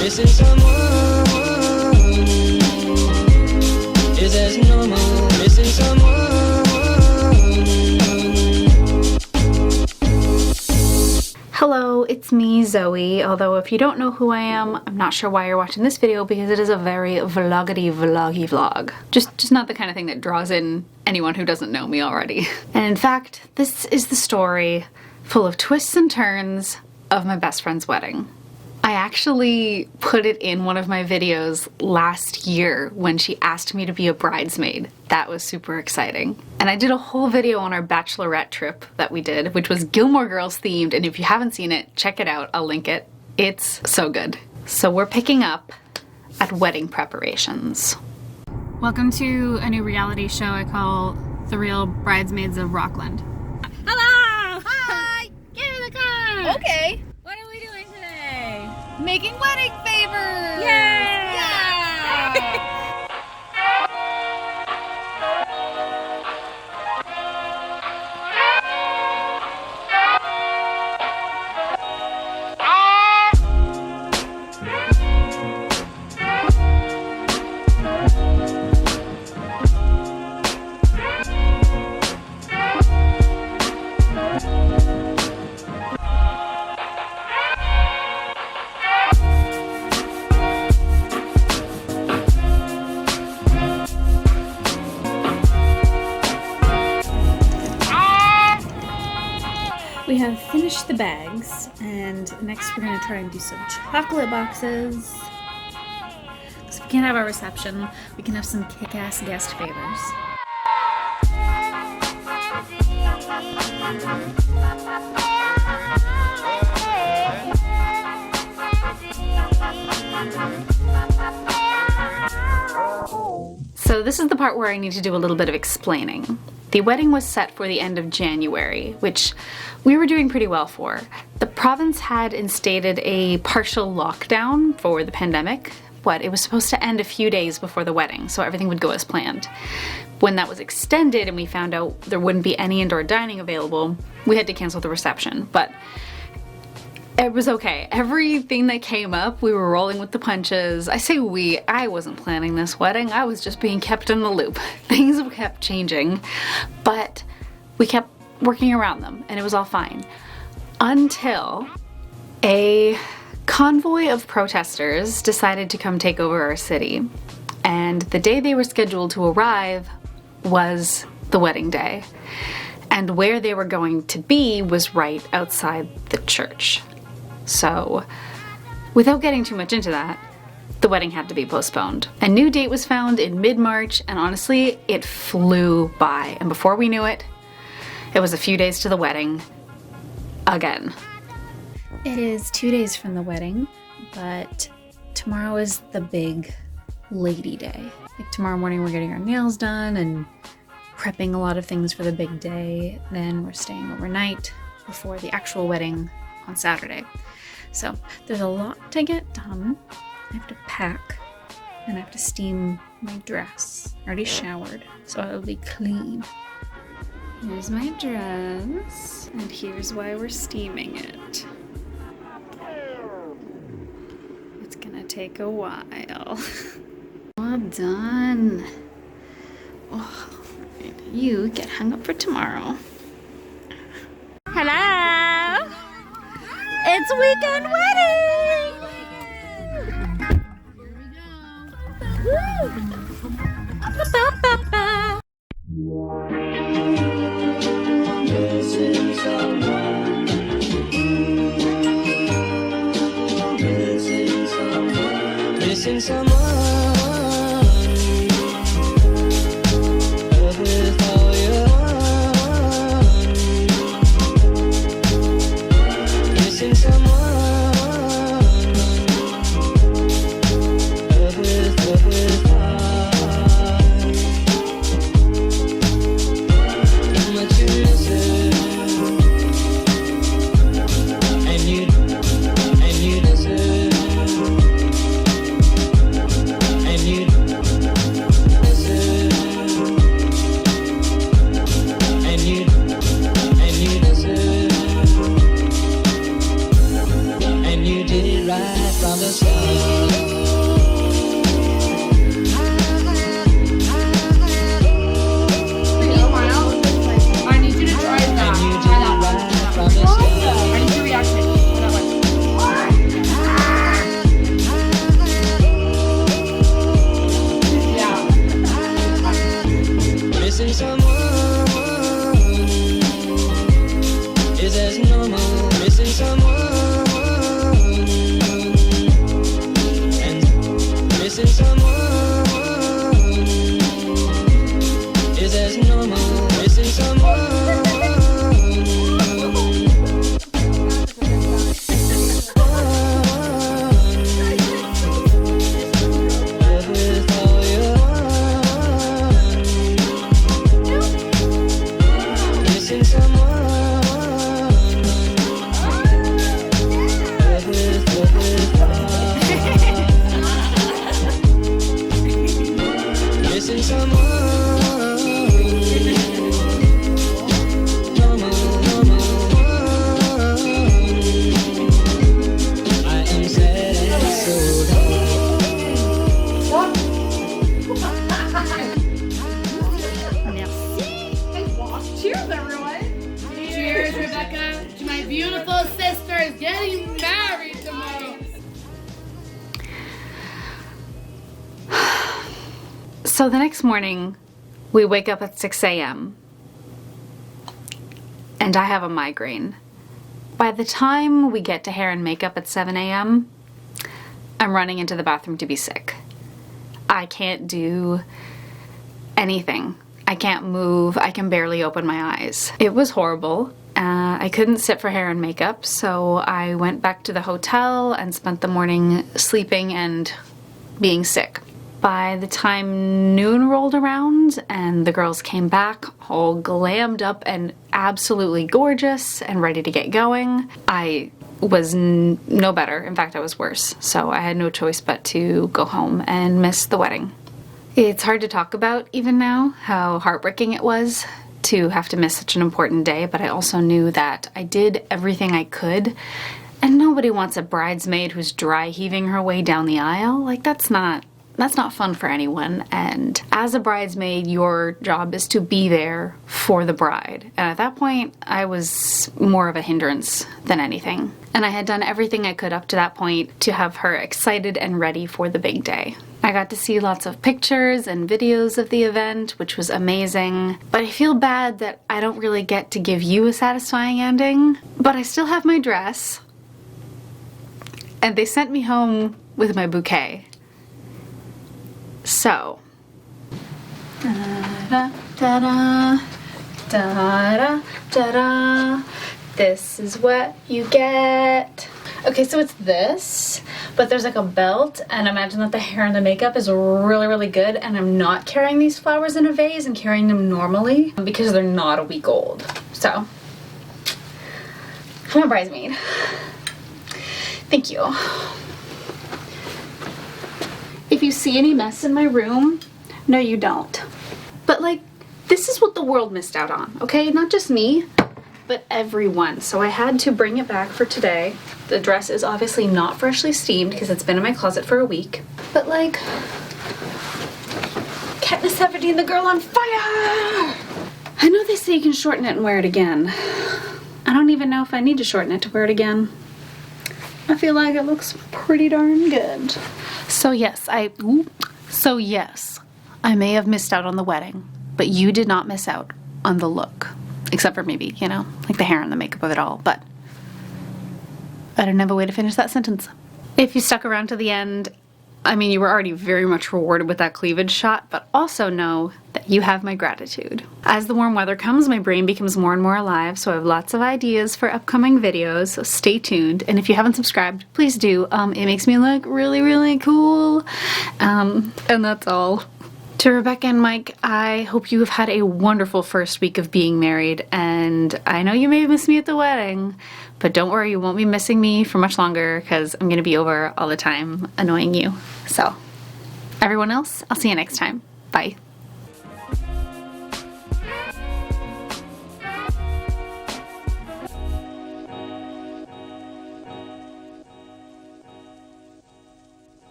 Missing someone is as normal. Missing someone. Hello, it's me, Zoe. Although if you don't know who I am, I'm not sure why you're watching this video because it is a very vloggy vlog. Just not the kind of thing that draws in anyone who doesn't know me already. And in fact, this is the story full of twists and turns of my best friend's wedding. I actually put it in one of my videos last year when she asked me to be a bridesmaid. That was super exciting. And I did a whole video on our bachelorette trip that we did, which was Gilmore Girls themed, and if you haven't seen it, check it out, I'll link it. It's so good. So we're picking up at wedding preparations. Welcome to a new reality show I call The Real Bridesmaids of Rockland. Hello! Hi! Get in the car! Okay. What are we doing today? Making wedding favors! Yay! Yeah! We have finished the bags, and next we're going to try and do some chocolate boxes. So if we can't have our reception, we can have some kick-ass guest favors. So this is the part where I need to do a little bit of explaining. The wedding was set for the end of January, which we were doing pretty well for. The province had instated a partial lockdown for the pandemic, but it was supposed to end a few days before the wedding, so everything would go as planned. When that was extended and we found out there wouldn't be any indoor dining available, we had to cancel the reception, but it was okay. Everything that came up, we were rolling with the punches. I say we, I wasn't planning this wedding. I was just being kept in the loop. Things kept changing, but we kept working around them and it was all fine. Until a convoy of protesters decided to come take over our city. And the day they were scheduled to arrive was the wedding day. And where they were going to be was right outside the church. So, without getting too much into that, the wedding had to be postponed. A new date was found in mid-March, and honestly, it flew by. And before we knew it, it was a few days to the wedding again. It is 2 days from the wedding, but tomorrow is the big lady day. Like tomorrow morning we're getting our nails done and prepping a lot of things for the big day. Then we're staying overnight before the actual wedding on Saturday. So there's a lot to get done. I have to pack and I have to steam my dress. I already showered, so I'll be clean. Here's my dress, and here's why we're steaming it. It's gonna take a while. All done. Oh, you get hung up for tomorrow. Hello! It's weekend wedding! Here we go. Missing someone. Missing someone. Missing someone. With all your heart. Missing someone. With heart. How much you miss it. And you deserve. So the next morning, we wake up at 6 a.m. and I have a migraine. By the time we get to hair and makeup at 7 a.m., I'm running into the bathroom to be sick. I can't do anything. I can't move. I can barely open my eyes. It was horrible. I couldn't sit for hair and makeup, so I went back to the hotel and spent the morning sleeping and being sick. By the time noon rolled around and the girls came back all glammed up and absolutely gorgeous and ready to get going, I was no better. In fact, I was worse. So I had no choice but to go home and miss the wedding. It's hard to talk about even now how heartbreaking it was to have to miss such an important day, but I also knew that I did everything I could, and nobody wants a bridesmaid who's dry heaving her way down the aisle. Like, that's not fun for anyone. And as a bridesmaid, your job is to be there for the bride. And at that point, I was more of a hindrance than anything. And I had done everything I could up to that point to have her excited and ready for the big day. I got to see lots of pictures and videos of the event, which was amazing. But I feel bad that I don't really get to give you a satisfying ending. But I still have my dress. And they sent me home with my bouquet. So, da-da, da-da, da-da, this is what you get. Okay, so it's this, but there's like a belt, and imagine that the hair and the makeup is really, really good, and I'm not carrying these flowers in a vase and carrying them normally because they're not a week old. So, I'm a bridesmaid. Thank you. If you see any mess in my room, no you don't. But like, this is what the world missed out on, okay? Not just me, but everyone. So I had to bring it back for today. The dress is obviously not freshly steamed because it's been in my closet for a week. But like, Katniss Everdeen, the girl on fire! I know they say you can shorten it and wear it again. I don't even know if I need to shorten it to wear it again. I feel like it looks pretty darn good. So yes, I may have missed out on the wedding, but you did not miss out on the look. Except for maybe, you know, like the hair and the makeup of it all, but I don't have a way to finish that sentence. If you stuck around to the end, I mean, you were already very much rewarded with that cleavage shot, but also know that you have my gratitude. As the warm weather comes, my brain becomes more and more alive, so I have lots of ideas for upcoming videos, so stay tuned. And if you haven't subscribed, please do. It makes me look really, really cool. And that's all. To Rebecca and Mike, I hope you have had a wonderful first week of being married, and I know you may miss me at the wedding, but don't worry, you won't be missing me for much longer because I'm going to be over all the time annoying you. So, everyone else, I'll see you next time. Bye.